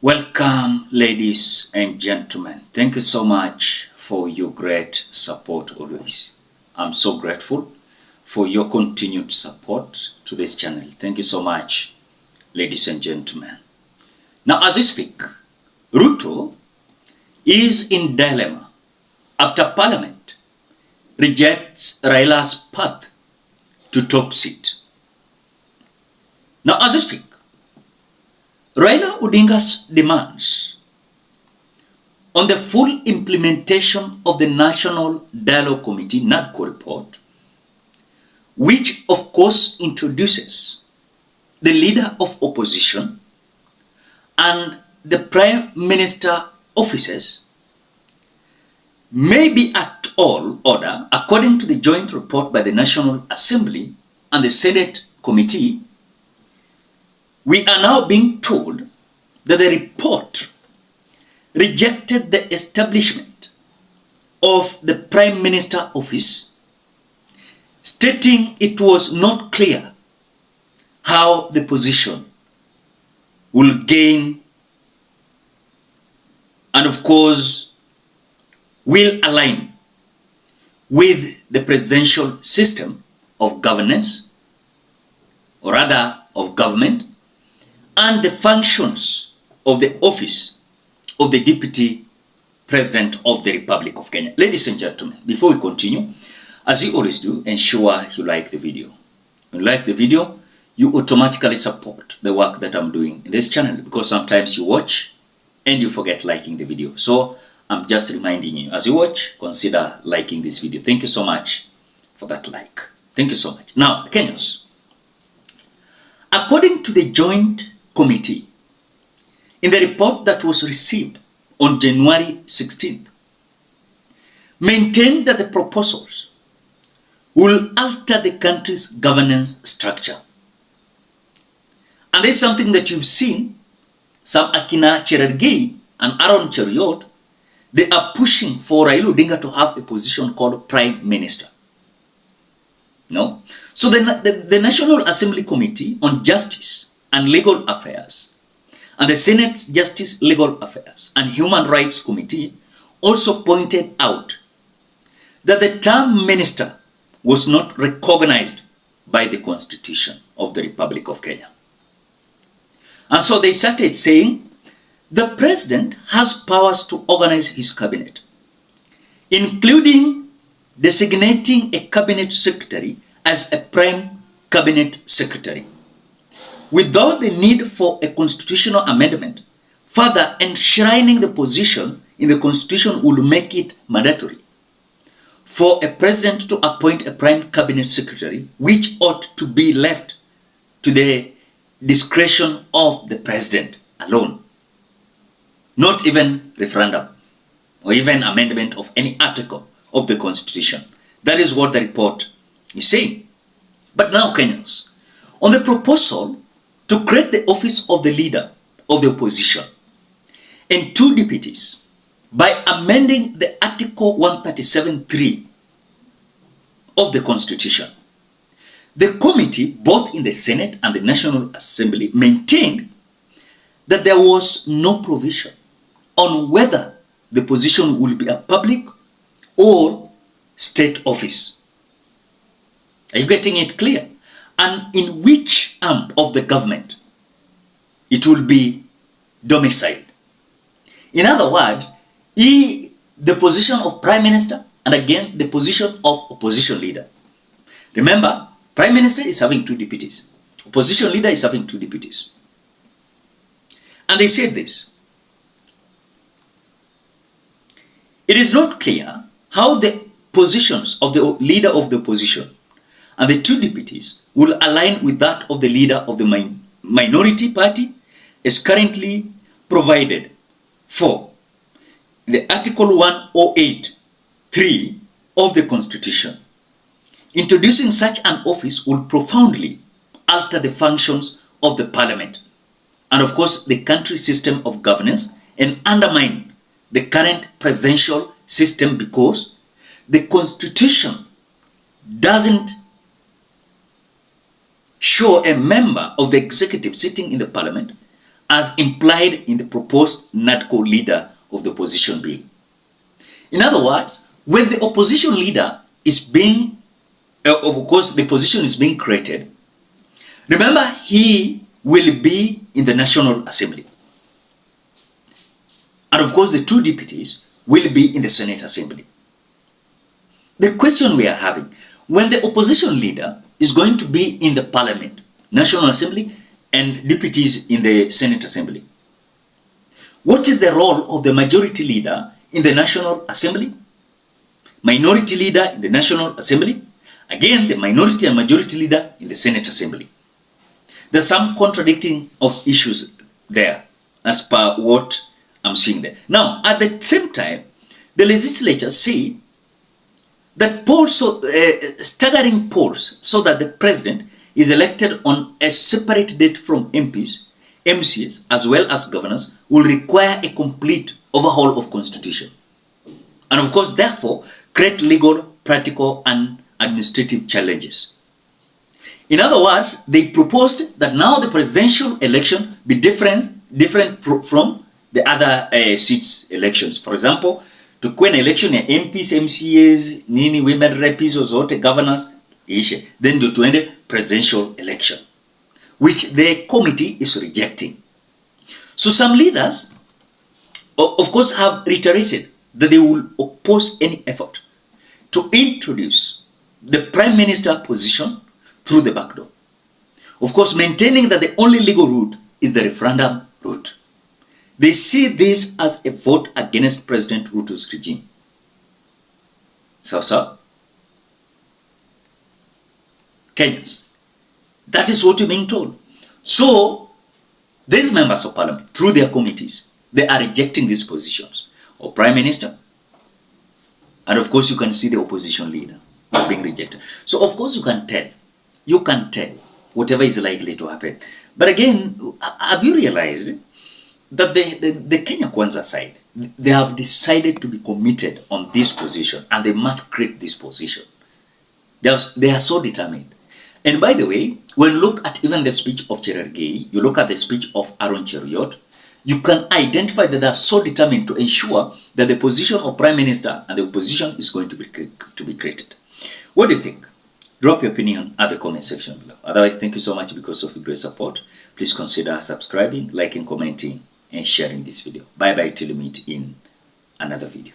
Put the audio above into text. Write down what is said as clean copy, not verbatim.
Welcome, ladies and gentlemen. Thank you so much for your great support always. I'm so grateful for your continued support to this channel. Thank you so much, ladies and gentlemen. Now, as we speak, Ruto is in dilemma after Parliament rejects Raila's path to top seat. Now, as we speak, Raila Odinga's demands on the full implementation of the National Dialogue Committee NADCO report, which of course introduces the leader of opposition and the Prime Minister offices, may be at all order according to the joint report by the National Assembly and the Senate Committee. We are now being told that the report rejected the establishment of the Prime Minister office, stating it was not clear how the position will gain and of course will align with the presidential system of governance, or rather of government, and the functions of the office of the Deputy President of the Republic of Kenya. Ladies and gentlemen, before we continue, as you always do, ensure you like the video. When you like the video, you automatically support the work that I'm doing in this channel, because sometimes you watch and you forget liking the video. So I'm just reminding you, as you watch, consider liking this video. Thank you so much for that like. Thank you so much. Now, Kenyans, according to the Joint Committee, in the report that was received on January 16th, maintained that the proposals will alter the country's governance structure. And this is something that you've seen. Some Akina Cherargei and Aaron Cheruiyot, they are pushing for Raila Odinga to have a position called Prime Minister. No? So the National Assembly Committee on Justice and Legal Affairs and the Senate's Justice, Legal Affairs and Human Rights Committee also pointed out that the term minister was not recognized by the Constitution of the Republic of Kenya. And so they started saying the president has powers to organize his cabinet, including designating a cabinet secretary as a prime cabinet secretary, without the need for a constitutional amendment. Further, enshrining the position in the Constitution will make it mandatory for a president to appoint a prime cabinet secretary, which ought to be left to the discretion of the president alone, not even referendum or even amendment of any article of the Constitution. That is what the report is saying. But now, Kenyans, on the proposal to create the office of the leader of the opposition and two deputies by amending the Article 137(3) of the Constitution, the committee, both in the Senate and the National Assembly, maintained that there was no provision on whether the position will be a public or state office. Are you getting it clear? And in which arm of the government it will be domiciled. In other words, the position of Prime Minister and again the position of opposition leader. Remember, Prime Minister is having two deputies. Opposition leader is having two deputies. And they said this: it is not clear how the positions of the leader of the opposition and the two deputies will align with that of the leader of the minority party as currently provided for the Article 108(3) of the Constitution. Introducing such an office will profoundly alter the functions of the parliament and of course the country's system of governance, and undermine the current presidential system, because the Constitution doesn't show a member of the executive sitting in the parliament as implied in the proposed NADCO leader of the opposition bill. In other words, when the opposition leader is being, of course, the position is being created, remember, he will be in the National Assembly. And of course, the two deputies will be in the Senate Assembly. The question we are having, when the opposition leader is going to be in the Parliament, National Assembly, and deputies in the Senate Assembly, what is the role of the majority leader in the National Assembly, minority leader in the National Assembly, again the minority and majority leader in the Senate Assembly? There's some contradicting of issues there as per what I'm seeing there. Now, at the same time, the legislature say that polls, staggering polls, so that the president is elected on a separate date from MPs, MCs, as well as governors, will require a complete overhaul of constitution. And of course, therefore, create legal, practical, and administrative challenges. In other words, they proposed that now the presidential election be different from the other seats elections. For example, to an election ya MPs, MCAs, nini, women reps, or zote governors, then to end presidential election, which the committee is rejecting. So some leaders, of course, have reiterated that they will oppose any effort to introduce the prime minister position through the back door. Of course, maintaining that the only legal route is the referendum route. They see this as a vote against President Ruto's regime. So, Kenyans, that is what you're being told. So, these members of parliament, through their committees, they are rejecting these positions of prime minister. And of course, you can see the opposition leader is being rejected. So, of course, you can tell whatever is likely to happen. But again, have you realized that the Kenya Kwanza side, they have decided to be committed on this position, and they must create this position. They are so determined. And by the way, when you look at even the speech of Cherargei, you look at the speech of Aaron Cheruiyot, you can identify that they are so determined to ensure that the position of prime minister and the opposition is going to be created. What do you think? Drop your opinion at the comment section below. Otherwise, thank you so much because of your great support. Please consider subscribing, liking, commenting, and sharing this video. Bye bye till we meet in another video.